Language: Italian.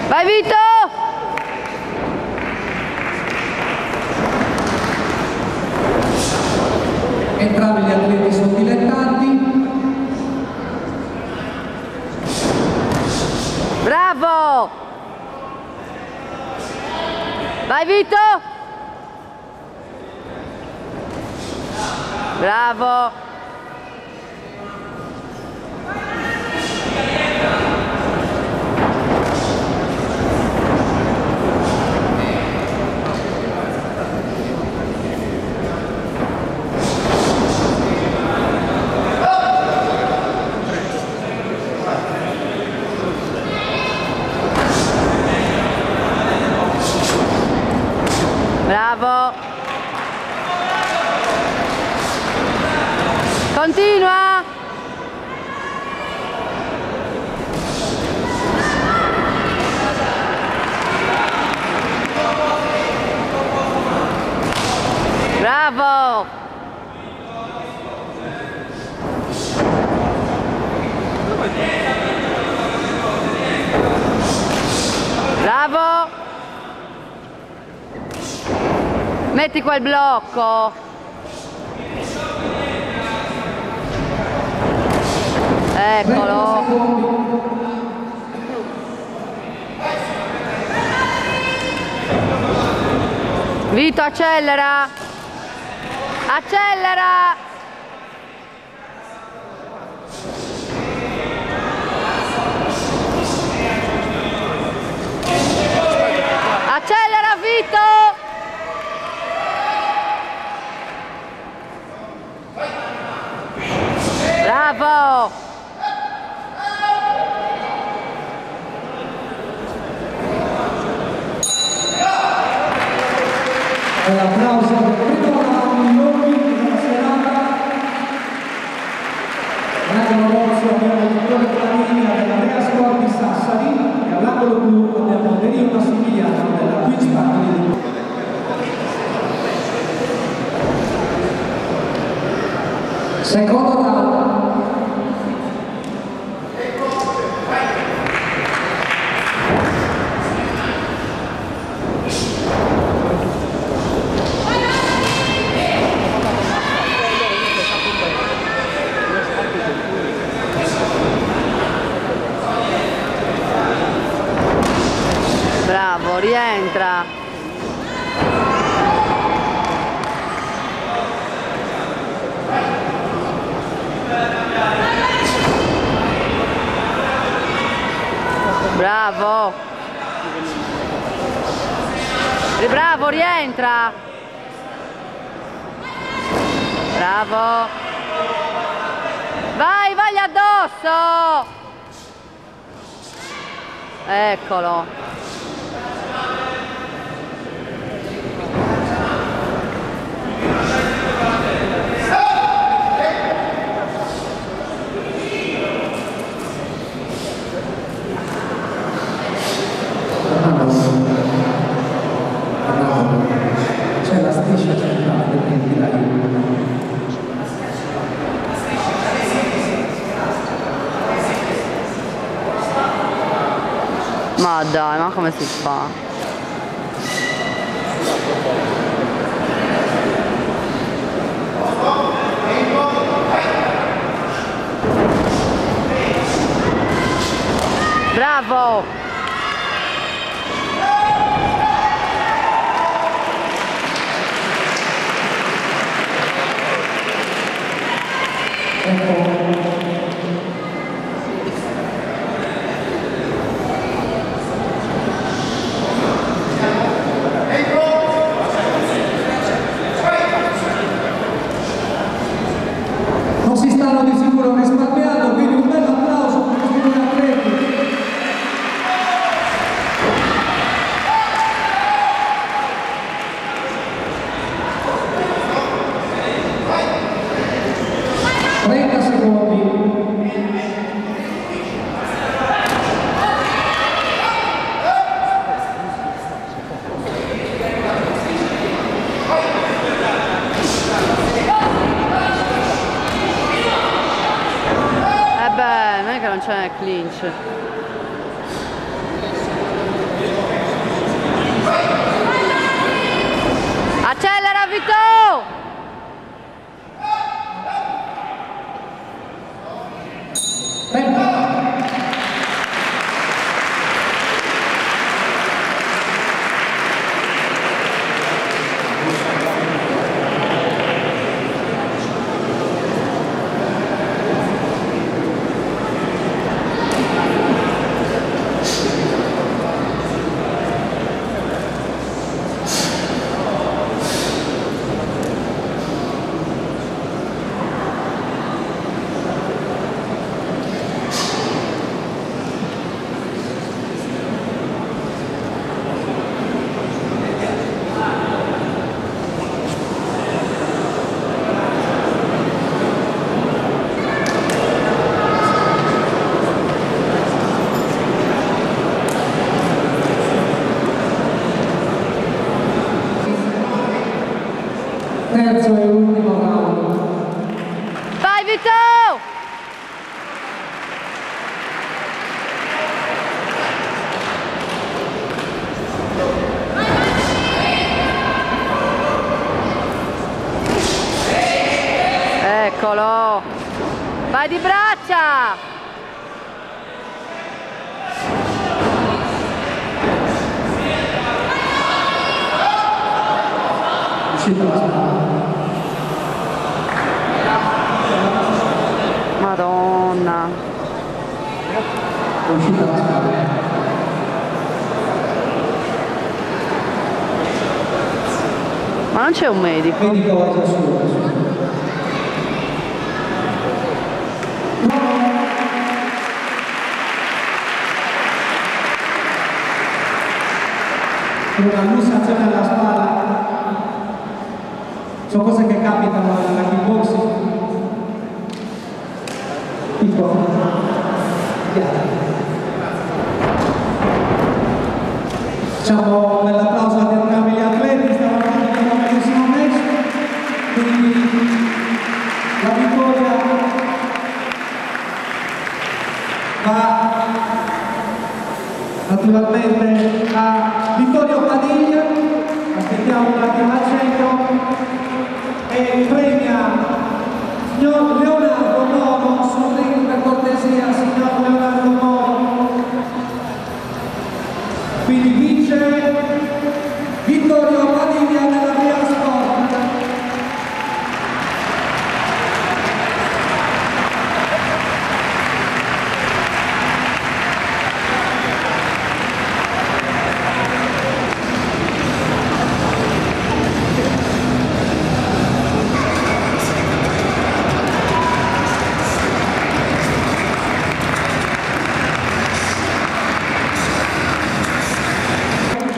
Vai Vito! Entrambi gli atleti sono dilettanti. Bravo! Vai Vito! Bravo! Bravo! Continua! Bravo! Bravo! Metti quel blocco. Eccolo. Vito, accelera. Accelera. Accelera, Vito. Bravo! L'applauso per primo Migliori della serata. All'angolo rosso abbiamo il dottore Flamiglia della Rea Sport di Sassari e all'angolo blu abbiamo Dario Massimiliano della Queen's Park di Roma. Secondo round. Bravo, rientra. Bravo. Bravo, rientra. Bravo. Vai, vai addosso. Eccolo. C'è la striscia centrale, quindi dai. Ma dai, ma come si fa? Bravo! Non si stanno di sicuro risparmiando, quindi un bel applauso per questi due atleti. Non c'è clinch. Accelera Vito! Terzo e ultimo round. Vai Vito! Eccolo! Vai di braccia! Uscita la spalla. Madonna! È uscita la spalla. Ma non c'è un medico? Medico va già su. Una lussazione alla spalla. Sono cose che capitano nella kickboxing. Piccolo. Facciamo un applauso ad entrambi gli atleti, stavano facendo un bellissimo match, quindi la vittoria va naturalmente a Vittorio Padilla, aspettiamo un attimo al centro, e premia signor Leonardo Nono sul ring per cortesia.